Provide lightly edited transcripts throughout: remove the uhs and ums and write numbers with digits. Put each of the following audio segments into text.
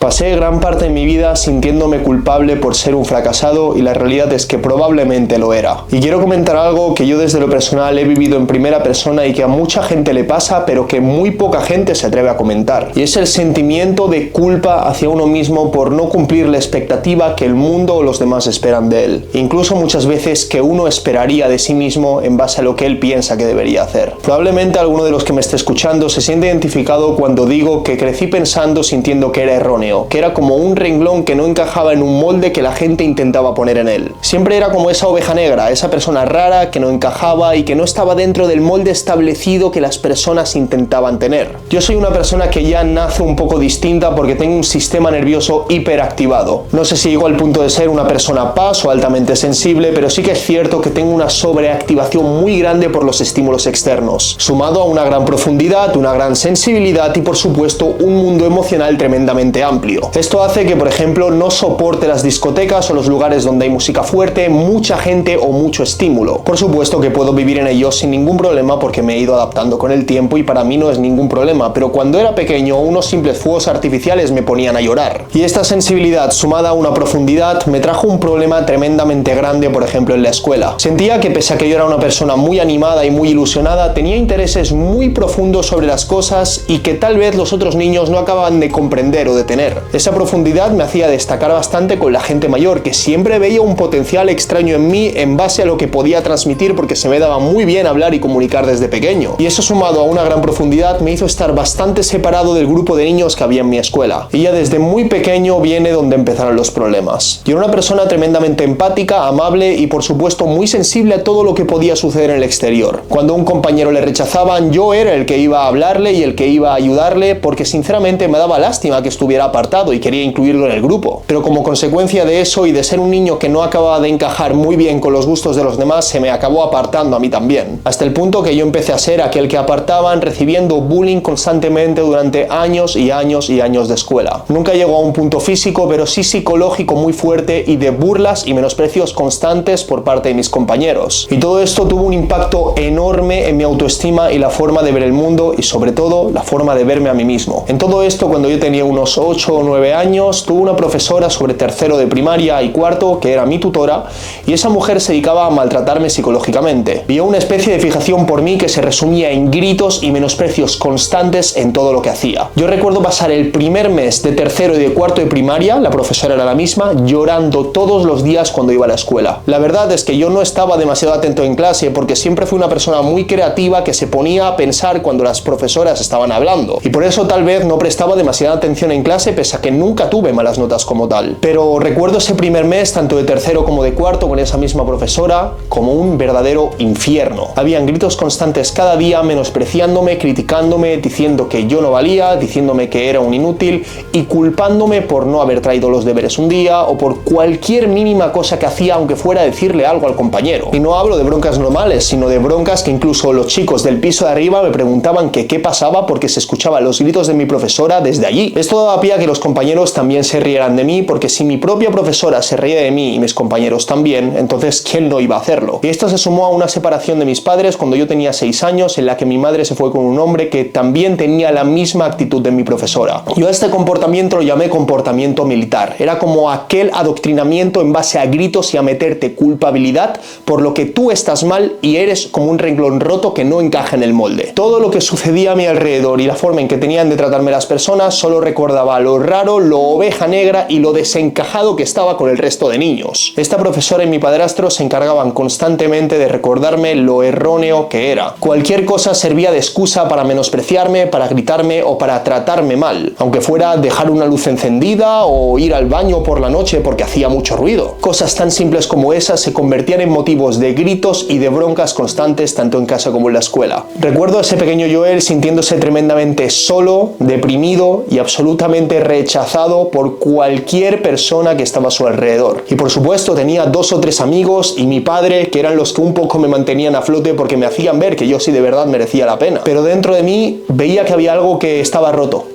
Pasé gran parte de mi vida sintiéndome culpable por ser un fracasado y la realidad es que probablemente lo era. Y quiero comentar algo que yo desde lo personal he vivido en primera persona y que a mucha gente le pasa, pero que muy poca gente se atreve a comentar. Y es el sentimiento de culpa hacia uno mismo por no cumplir la expectativa que el mundo o los demás esperan de él. Incluso muchas veces que uno esperaría de sí mismo en base a lo que él piensa que debería hacer. Probablemente alguno de los que me esté escuchando se siente identificado cuando digo que crecí pensando, sintiendo que era erróneo, que era como un renglón que no encajaba en un molde que la gente intentaba poner en él. Siempre era como esa oveja negra, esa persona rara que no encajaba y que no estaba dentro del molde establecido que las personas intentaban tener. Yo soy una persona que ya nace un poco distinta porque tengo un sistema nervioso hiperactivado. No sé si llego al punto de ser una persona paz o altamente sensible, pero sí que es cierto que tengo una sobreactivación muy grande por los estímulos externos, sumado a una gran profundidad, una gran sensibilidad y por supuesto un mundo emocional tremendamente amplio. Esto hace que, por ejemplo, no soporte las discotecas o los lugares donde hay música fuerte, mucha gente o mucho estímulo. Por supuesto que puedo vivir en ellos sin ningún problema porque me he ido adaptando con el tiempo y para mí no es ningún problema, pero cuando era pequeño unos simples fuegos artificiales me ponían a llorar. Y esta sensibilidad sumada a una profundidad me trajo un problema tremendamente grande, por ejemplo, en la escuela. Sentía que pese a que yo era una persona muy animada y muy ilusionada, tenía intereses muy profundos sobre las cosas y que tal vez los otros niños no acababan de comprender o de tener. Esa profundidad me hacía destacar bastante con la gente mayor, que siempre veía un potencial extraño en mí en base a lo que podía transmitir porque se me daba muy bien hablar y comunicar desde pequeño. Y eso sumado a una gran profundidad me hizo estar bastante separado del grupo de niños que había en mi escuela. Y ya desde muy pequeño viene donde empezaron los problemas. Yo era una persona tremendamente empática, amable y por supuesto muy sensible a todo lo que podía suceder en el exterior. Cuando a un compañero le rechazaban, yo era el que iba a hablarle y el que iba a ayudarle porque sinceramente me daba lástima que estuviera apartado y quería incluirlo en el grupo. Pero como consecuencia de eso y de ser un niño que no acababa de encajar muy bien con los gustos de los demás, se me acabó apartando a mí también. Hasta el punto que yo empecé a ser aquel que apartaban, recibiendo bullying constantemente durante años y años y años de escuela. Nunca llegó a un punto físico, pero sí psicológico muy fuerte y de burlas y menosprecios constantes por parte de mis compañeros. Y todo esto tuvo un impacto enorme en mi autoestima y la forma de ver el mundo y sobre todo la forma de verme a mí mismo. En todo esto, cuando yo tenía unos 8 o 9 años, tuve una profesora sobre tercero de primaria y cuarto que era mi tutora y esa mujer se dedicaba a maltratarme psicológicamente. Vio una especie de fijación por mí que se resumía en gritos y menosprecios constantes en todo lo que hacía. Yo recuerdo pasar el primer mes de tercero y de cuarto de primaria, la profesora era la misma, llorando todos los días cuando iba a la escuela. La verdad es que yo no estaba demasiado atento en clase porque siempre fui una persona muy creativa que se ponía a pensar cuando las profesoras estaban hablando y por eso tal vez no prestaba demasiada atención en clase pese a que nunca tuve malas notas como tal. Pero recuerdo ese primer mes, tanto de tercero como de cuarto, con esa misma profesora, como un verdadero infierno. Habían gritos constantes cada día, menospreciándome, criticándome, diciendo que yo no valía, diciéndome que era un inútil y culpándome por no haber traído los deberes un día o por cualquier mínima cosa que hacía, aunque fuera decirle algo al compañero. Y no hablo de broncas normales, sino de broncas que incluso los chicos del piso de arriba me preguntaban que qué pasaba porque se escuchaban los gritos de mi profesora desde allí. Esto daba pie a que los compañeros también se rieran de mí, porque si mi propia profesora se reía de mí y mis compañeros también, entonces ¿quién no iba a hacerlo? Y esto se sumó a una separación de mis padres cuando yo tenía 6 años, en la que mi madre se fue con un hombre que también tenía la misma actitud de mi profesora. Yo a este comportamiento lo llamé comportamiento militar. Era como aquel adoctrinamiento en base a gritos y a meterte culpabilidad por lo que tú estás mal y eres como un renglón roto que no encaja en el molde. Todo lo que sucedía a mi alrededor y la forma en que tenían de tratarme las personas solo recordaba lo raro, lo oveja negra y lo desencajado que estaba con el resto de niños. Esta profesora y mi padrastro se encargaban constantemente de recordarme lo erróneo que era. Cualquier cosa servía de excusa para menospreciarme, para gritarme o para tratarme mal, aunque fuera dejar una luz encendida o ir al baño por la noche porque hacía mucho ruido. Cosas tan simples como esas se convertían en motivos de gritos y de broncas constantes tanto en casa como en la escuela. Recuerdo a ese pequeño Joel sintiéndose tremendamente solo, deprimido y absolutamente rechazado por cualquier persona que estaba a su alrededor. Y por supuesto tenía 2 o 3 amigos y mi padre que eran los que un poco me mantenían a flote porque me hacían ver que yo sí de verdad merecía la pena. Pero dentro de mí veía que había algo que estaba roto,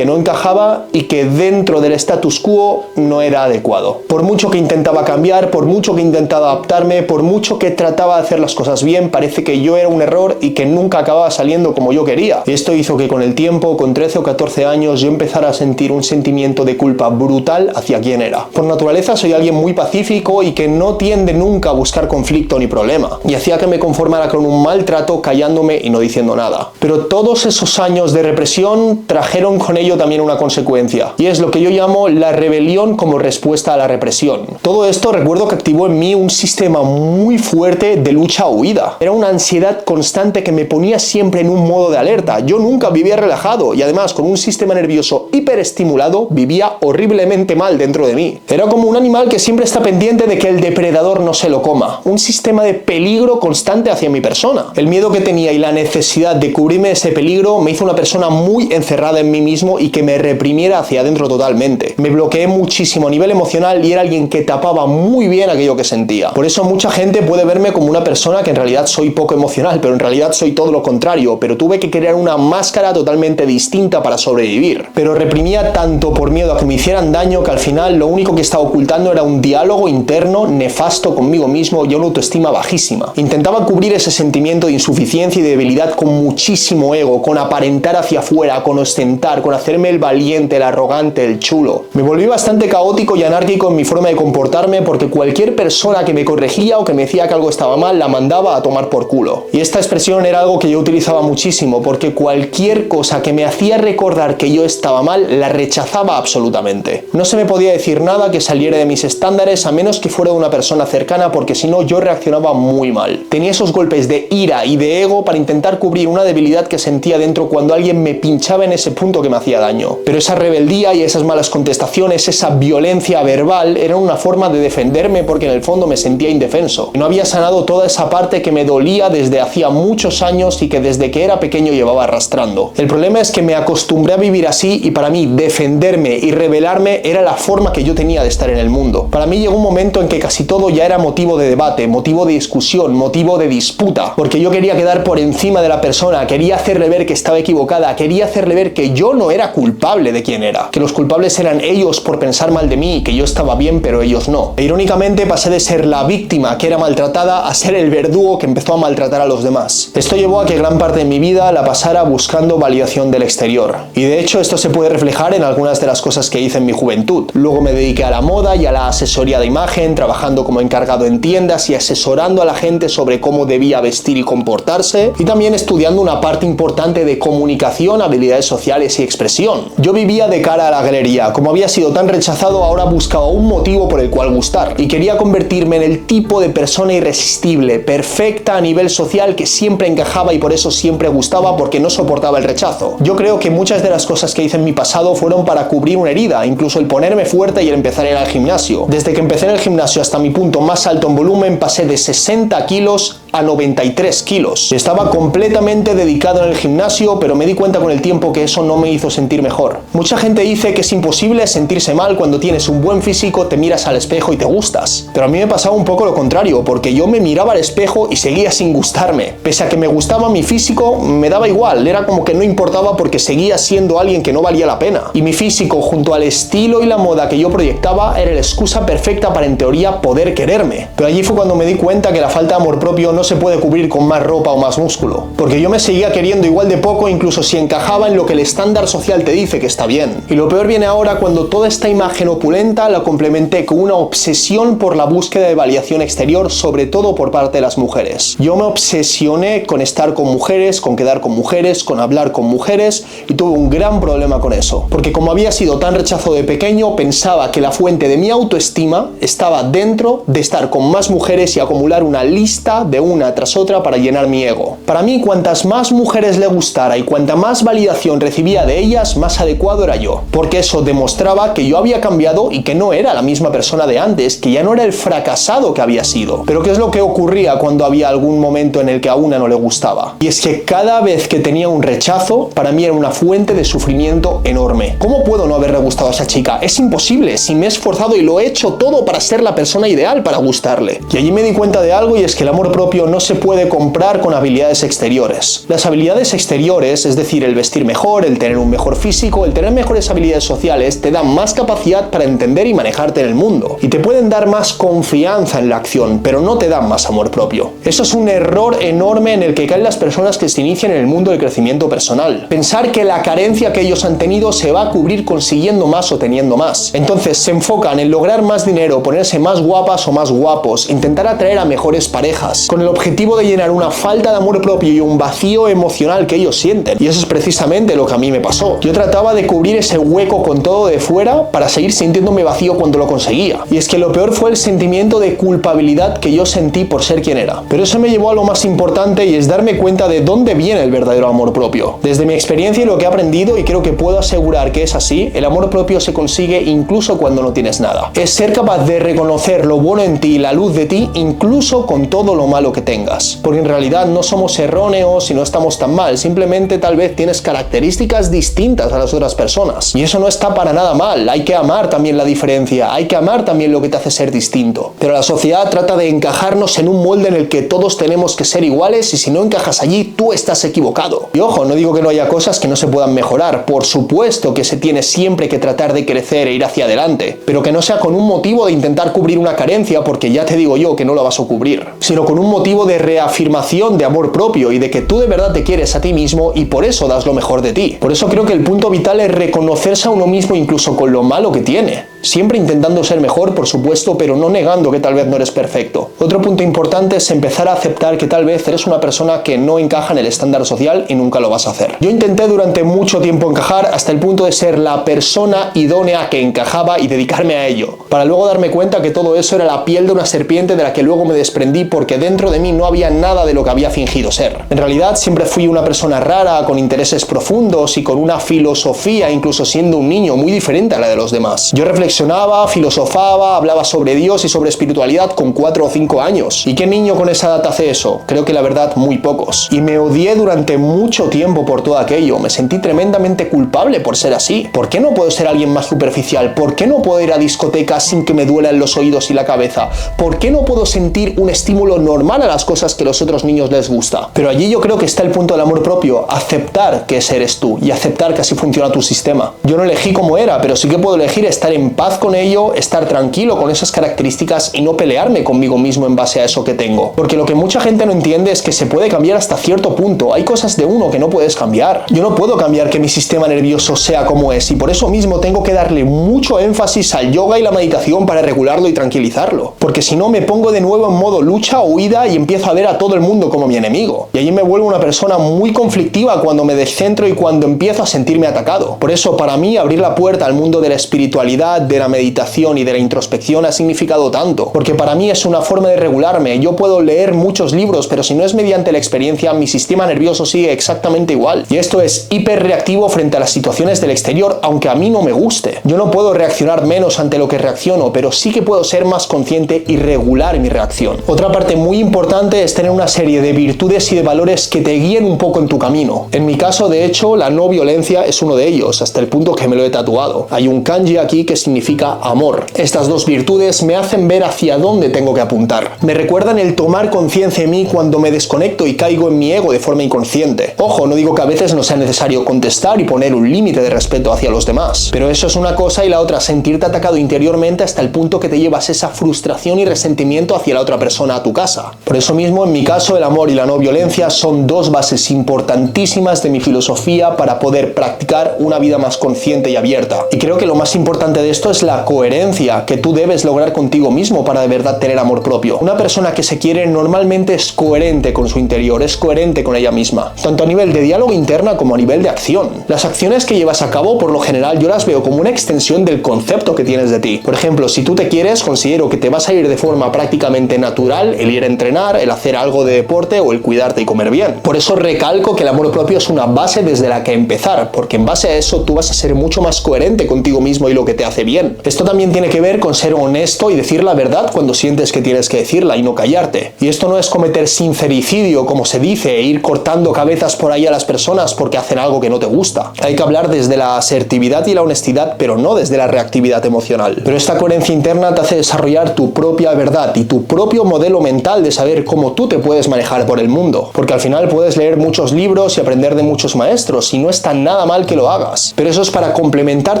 que no encajaba y que dentro del status quo no era adecuado. Por mucho que intentaba cambiar, por mucho que intentaba adaptarme, por mucho que trataba de hacer las cosas bien, parece que yo era un error y que nunca acababa saliendo como yo quería. Y esto hizo que con el tiempo, con 13 o 14 años, yo empezara a sentir un sentimiento de culpa brutal hacia quién era. Por naturaleza soy alguien muy pacífico y que no tiende nunca a buscar conflicto ni problema, y hacía que me conformara con un maltrato callándome y no diciendo nada. Pero todos esos años de represión trajeron con ello también una consecuencia, y es lo que yo llamo la rebelión como respuesta a la represión. Todo esto recuerdo que activó en mí un sistema muy fuerte de lucha o huida. Era una ansiedad constante que me ponía siempre en un modo de alerta. Yo nunca vivía relajado y además con un sistema nervioso hiperestimulado vivía horriblemente mal dentro de mí. Era como un animal que siempre está pendiente de que el depredador no se lo coma. Un sistema de peligro constante hacia mi persona. El miedo que tenía y la necesidad de cubrirme de ese peligro me hizo una persona muy encerrada en mí mismo y que me reprimiera hacia adentro totalmente. Me bloqueé muchísimo a nivel emocional y era alguien que tapaba muy bien aquello que sentía. Por eso mucha gente puede verme como una persona que en realidad soy poco emocional, pero en realidad soy todo lo contrario. Pero tuve que crear una máscara totalmente distinta para sobrevivir. Pero reprimía tanto por miedo a que me hicieran daño que al final lo único que estaba ocultando era un diálogo interno nefasto conmigo mismo y una autoestima bajísima. Intentaba cubrir ese sentimiento de insuficiencia y debilidad con muchísimo ego, con aparentar hacia afuera, con ostentar, con hacerme el valiente, el arrogante, el chulo. Me volví bastante caótico y anárquico en mi forma de comportarme porque cualquier persona que me corregía o que me decía que algo estaba mal la mandaba a tomar por culo. Y esta expresión era algo que yo utilizaba muchísimo porque cualquier cosa que me hacía recordar que yo estaba mal la rechazaba absolutamente. No se me podía decir nada que saliera de mis estándares a menos que fuera de una persona cercana porque si no yo reaccionaba muy mal. Tenía esos golpes de ira y de ego para intentar cubrir una debilidad que sentía dentro cuando alguien me pinchaba en ese punto que me hacía daño. Pero esa rebeldía y esas malas contestaciones, esa violencia verbal eran una forma de defenderme porque en el fondo me sentía indefenso. No había sanado toda esa parte que me dolía desde hacía muchos años y que desde que era pequeño llevaba arrastrando. El problema es que me acostumbré a vivir así y para mí defenderme y rebelarme era la forma que yo tenía de estar en el mundo. Para mí llegó un momento en que casi todo ya era motivo de debate, motivo de discusión, motivo de disputa, porque yo quería quedar por encima de la persona, quería hacerle ver que estaba equivocada, quería hacerle ver que yo no era culpable de quién era, que los culpables eran ellos por pensar mal de mí, que yo estaba bien pero ellos no. E irónicamente pasé de ser la víctima que era maltratada a ser el verdugo que empezó a maltratar a los demás. Esto llevó a que gran parte de mi vida la pasara buscando validación del exterior, y de hecho esto se puede reflejar en algunas de las cosas que hice en mi juventud. Luego me dediqué a la moda y a la asesoría de imagen, trabajando como encargado en tiendas y asesorando a la gente sobre cómo debía vestir y comportarse, y también estudiando una parte importante de comunicación, habilidades sociales y expresión. Yo vivía de cara a la galería. Como había sido tan rechazado, ahora buscaba un motivo por el cual gustar, y quería convertirme en el tipo de persona irresistible, perfecta a nivel social, que siempre encajaba y por eso siempre gustaba porque no soportaba el rechazo. Yo creo que muchas de las cosas que hice en mi pasado fueron para cubrir una herida, incluso el ponerme fuerte y el empezar a ir al gimnasio. Desde que empecé en el gimnasio hasta mi punto más alto en volumen pasé de 60 kilos a 93 kilos. Estaba completamente dedicado en el gimnasio, pero me di cuenta con el tiempo que eso no me hizo sentir mejor. Mucha gente dice que es imposible sentirse mal cuando tienes un buen físico, te miras al espejo y te gustas. Pero a mí me pasaba un poco lo contrario, porque yo me miraba al espejo y seguía sin gustarme. Pese a que me gustaba mi físico, me daba igual, era como que no importaba porque seguía siendo alguien que no valía la pena. Y mi físico, junto al estilo y la moda que yo proyectaba, era la excusa perfecta para en teoría poder quererme. Pero allí fue cuando me di cuenta que la falta de amor propio no se puede cubrir con más ropa o más músculo, porque yo me seguía queriendo igual de poco incluso si encajaba en lo que el estándar social te dice que está bien. Y lo peor viene ahora cuando toda esta imagen opulenta la complementé con una obsesión por la búsqueda de validación exterior, sobre todo por parte de las mujeres. Yo me obsesioné con estar con mujeres, con quedar con mujeres, con hablar con mujeres, y tuve un gran problema con eso, porque como había sido tan rechazado de pequeño, pensaba que la fuente de mi autoestima estaba dentro de estar con más mujeres y acumular una lista de una tras otra para llenar mi ego. Para mí, cuantas más mujeres le gustara y cuanta más validación recibía de ellas, más adecuado era yo, porque eso demostraba que yo había cambiado y que no era la misma persona de antes, que ya no era el fracasado que había sido. Pero ¿qué es lo que ocurría cuando había algún momento en el que a una no le gustaba? Y es que cada vez que tenía un rechazo, para mí era una fuente de sufrimiento enorme. ¿Cómo puedo no haberle gustado a esa chica? Es imposible, si me he esforzado y lo he hecho todo para ser la persona ideal para gustarle. Y allí me di cuenta de algo, y es que el amor propio no se puede comprar con habilidades exteriores. Las habilidades exteriores, es decir, el vestir mejor, el tener un mejor mejor físico, el tener mejores habilidades sociales te da más capacidad para entender y manejarte en el mundo. Y te pueden dar más confianza en la acción, pero no te dan más amor propio. Eso es un error enorme en el que caen las personas que se inician en el mundo del crecimiento personal. Pensar que la carencia que ellos han tenido se va a cubrir consiguiendo más o teniendo más. Entonces se enfocan en lograr más dinero, ponerse más guapas o más guapos, intentar atraer a mejores parejas, con el objetivo de llenar una falta de amor propio y un vacío emocional que ellos sienten. Y eso es precisamente lo que a mí me pasó. Yo trataba de cubrir ese hueco con todo de fuera para seguir sintiéndome vacío cuando lo conseguía. Y es que lo peor fue el sentimiento de culpabilidad que yo sentí por ser quien era. Pero eso me llevó a lo más importante, y es darme cuenta de dónde viene el verdadero amor propio. Desde mi experiencia y lo que he aprendido, y creo que puedo asegurar que es así, el amor propio se consigue incluso cuando no tienes nada. Es ser capaz de reconocer lo bueno en ti y la luz de ti, incluso con todo lo malo que tengas. Porque en realidad no somos erróneos y no estamos tan mal, simplemente tal vez tienes características distintas a las otras personas. Y eso no está para nada mal, hay que amar también la diferencia, hay que amar también lo que te hace ser distinto. Pero la sociedad trata de encajarnos en un molde en el que todos tenemos que ser iguales, y si no encajas allí, tú estás equivocado. Y ojo, no digo que no haya cosas que no se puedan mejorar, por supuesto que se tiene siempre que tratar de crecer e ir hacia adelante, pero que no sea con un motivo de intentar cubrir una carencia, porque ya te digo yo que no la vas a cubrir, sino con un motivo de reafirmación de amor propio y de que tú de verdad te quieres a ti mismo y por eso das lo mejor de ti. Por eso creo que el punto vital es reconocerse a uno mismo incluso con lo malo que tiene. Siempre intentando ser mejor, por supuesto, pero no negando que tal vez no eres perfecto. Otro punto importante es empezar a aceptar que tal vez eres una persona que no encaja en el estándar social y nunca lo vas a hacer. Yo intenté durante mucho tiempo encajar hasta el punto de ser la persona idónea que encajaba y dedicarme a ello, para luego darme cuenta que todo eso era la piel de una serpiente de la que luego me desprendí, porque dentro de mí no había nada de lo que había fingido ser. En realidad siempre fui una persona rara, con intereses profundos y con una filosofía, incluso siendo un niño, muy diferente a la de los demás. Yo reflexionaba, filosofaba, hablaba sobre Dios y sobre espiritualidad con 4 o 5 años. ¿Y qué niño con esa edad hace eso? Creo que la verdad muy pocos. Y me odié durante mucho tiempo por todo aquello. Me sentí tremendamente culpable por ser así. ¿Por qué no puedo ser alguien más superficial? ¿Por qué no puedo ir a discotecas sin que me duelan los oídos y la cabeza? ¿Por qué no puedo sentir un estímulo normal a las cosas que a los otros niños les gusta? Pero allí yo creo que está el punto del amor propio, aceptar que ese eres tú y aceptar que así funciona tu sistema. Yo no elegí cómo era, pero sí que puedo elegir estar en paz con ello, estar tranquilo con esas características y no pelearme conmigo mismo en base a eso que tengo. Porque lo que mucha gente no entiende es que se puede cambiar hasta cierto punto. Hay cosas de uno que no puedes cambiar. Yo no puedo cambiar que mi sistema nervioso sea como es, y por eso mismo tengo que darle mucho énfasis al yoga y la meditación para regularlo y tranquilizarlo. Porque si no, me pongo de nuevo en modo lucha o huida y empiezo a ver a todo el mundo como mi enemigo. Y allí me vuelvo una persona muy conflictiva cuando me descentro y cuando empiezo a sentirme atacado. Por eso, para mí, abrir la puerta al mundo de la espiritualidad, de la meditación y de la introspección ha significado tanto. Porque para mí es una forma de regularme. Yo puedo leer muchos libros, pero si no es mediante la experiencia, mi sistema nervioso sigue exactamente igual. Y esto es hiperreactivo frente a las situaciones del exterior, aunque a mí no me guste. Yo no puedo reaccionar menos ante lo que reacciono, pero sí que puedo ser más consciente y regular mi reacción. Otra parte muy importante es tener una serie de virtudes y de valores que te guíen un poco en tu camino. En mi caso, de hecho, la no violencia es uno de ellos, hasta el punto que me lo he tatuado. Hay un kanji aquí que significa amor. Estas dos virtudes me hacen ver hacia dónde tengo que apuntar. Me recuerdan el tomar conciencia en mí cuando me desconecto y caigo en mi ego de forma inconsciente. Ojo, no digo que a veces no sea necesario contestar y poner un límite de respeto hacia los demás, pero eso es una cosa, y la otra, sentirte atacado interiormente hasta el punto que te llevas esa frustración y resentimiento hacia la otra persona a tu casa. Por eso mismo, en mi caso, el amor y la no violencia son dos bases importantísimas de mi filosofía para poder practicar una vida más consciente y abierta. Y creo que lo más importante de esto es la coherencia que tú debes lograr contigo mismo para de verdad tener amor propio. Una persona que se quiere normalmente es coherente con su interior, es coherente con ella misma, tanto a nivel de diálogo interna como a nivel de acción. Las acciones que llevas a cabo, por lo general, yo las veo como una extensión del concepto que tienes de ti. Por ejemplo, si tú te quieres, considero que te vas a ir de forma prácticamente natural el ir a entrenar, el hacer algo de deporte o el cuidarte y comer bien. Por eso recalco que el amor propio es una base desde la que empezar, porque en base a eso tú vas a ser mucho más coherente contigo mismo y lo que te hace bien. bien. Esto también tiene que ver con ser honesto y decir la verdad cuando sientes que tienes que decirla y no callarte. Y esto no es cometer sincericidio, como se dice, e ir cortando cabezas por ahí a las personas porque hacen algo que no te gusta. Hay que hablar desde la asertividad y la honestidad, pero no desde la reactividad emocional. Pero esta coherencia interna te hace desarrollar tu propia verdad y tu propio modelo mental de saber cómo tú te puedes manejar por el mundo. Porque al final puedes leer muchos libros y aprender de muchos maestros y no está nada mal que lo hagas. Pero eso es para complementar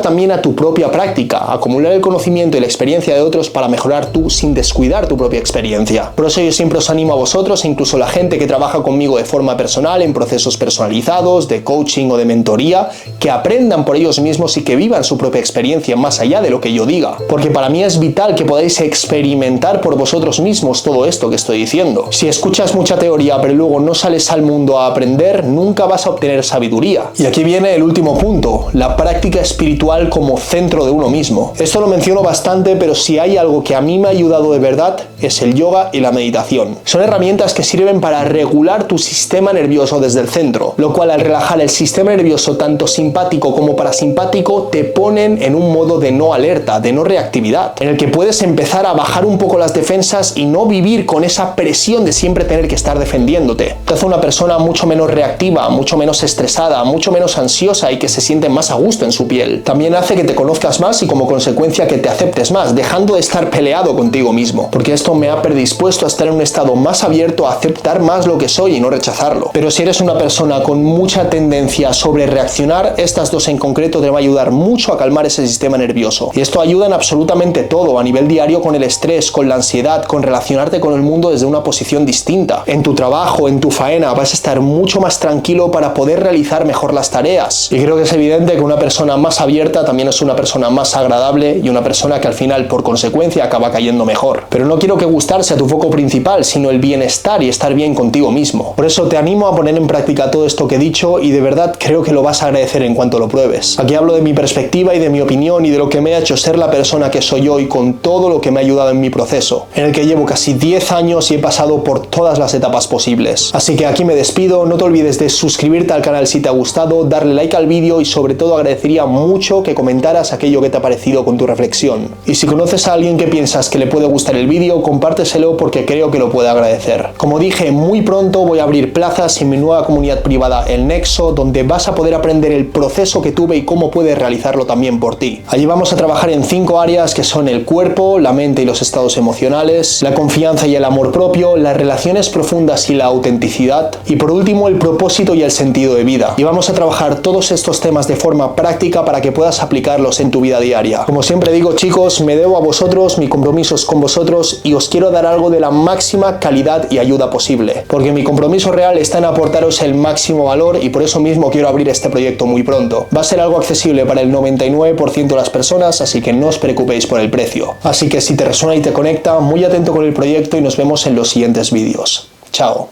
también a tu propia práctica, acumular el conocimiento y la experiencia de otros para mejorar tú sin descuidar tu propia experiencia. Por eso yo siempre os animo a vosotros, e incluso la gente que trabaja conmigo de forma personal en procesos personalizados, de coaching o de mentoría, que aprendan por ellos mismos y que vivan su propia experiencia más allá de lo que yo diga. Porque para mí es vital que podáis experimentar por vosotros mismos todo esto que estoy diciendo. Si escuchas mucha teoría pero luego no sales al mundo a aprender, nunca vas a obtener sabiduría. Y aquí viene el último punto, la práctica espiritual como centro de uno mismo. Esto lo menciono bastante, pero si hay algo que a mí me ha ayudado de verdad es el yoga y la meditación. Son herramientas que sirven para regular tu sistema nervioso desde el centro, lo cual al relajar el sistema nervioso tanto simpático como parasimpático te ponen en un modo de no alerta, de no reactividad, en el que puedes empezar a bajar un poco las defensas y no vivir con esa presión de siempre tener que estar defendiéndote. Te hace una persona mucho menos reactiva, mucho menos estresada, mucho menos ansiosa y que se siente más a gusto en su piel. También hace que te conozcas más y como consecuencia que te aceptes más, dejando de estar peleado contigo mismo, porque esto me ha predispuesto a estar en un estado más abierto a aceptar más lo que soy y no rechazarlo. Pero si eres una persona con mucha tendencia a sobre reaccionar, estas dos en concreto te va a ayudar mucho a calmar ese sistema nervioso. Y esto ayuda en absolutamente todo, a nivel diario, con el estrés, con la ansiedad, con relacionarte con el mundo desde una posición distinta. En tu trabajo, en tu faena, vas a estar mucho más tranquilo para poder realizar mejor las tareas. Y creo que es evidente que una persona más abierta también es una persona más agradable y una persona que al final, por consecuencia, acaba cayendo mejor. Pero no quiero que gustar sea tu foco principal, sino el bienestar y estar bien contigo mismo. Por eso te animo a poner en práctica todo esto que he dicho y de verdad creo que lo vas a agradecer en cuanto lo pruebes. Aquí hablo de mi perspectiva y de mi opinión y de lo que me ha hecho ser la persona que soy hoy con todo lo que me ha ayudado en mi proceso, en el que llevo casi 10 años y he pasado por todas las etapas posibles. Así que aquí me despido, no te olvides de suscribirte al canal si te ha gustado, darle like al vídeo y sobre todo agradecería mucho que comentaras aquello que te ha parecido con tu reflexión. Y si conoces a alguien que piensas que le puede gustar el vídeo, compárteselo porque creo que lo puede agradecer. Como dije, muy pronto voy a abrir plazas en mi nueva comunidad privada, El Nexo, donde vas a poder aprender el proceso que tuve y cómo puedes realizarlo también por ti. Allí vamos a trabajar en 5 áreas que son el cuerpo, la mente y los estados emocionales, la confianza y el amor propio, las relaciones profundas y la autenticidad, y por último el propósito y el sentido de vida. Y vamos a trabajar todos estos temas de forma práctica para que puedas aplicarlos en tu vida diaria. Como siempre digo, chicos, me debo a vosotros, mi compromiso es con vosotros y os quiero dar algo de la máxima calidad y ayuda posible, porque mi compromiso real está en aportaros el máximo valor y por eso mismo quiero abrir este proyecto muy pronto. Va a ser algo accesible para el 99% de las personas, así que no os preocupéis por el precio. Así que si te resuena y te conecta, muy atento con el proyecto y nos vemos en los siguientes vídeos. Chao.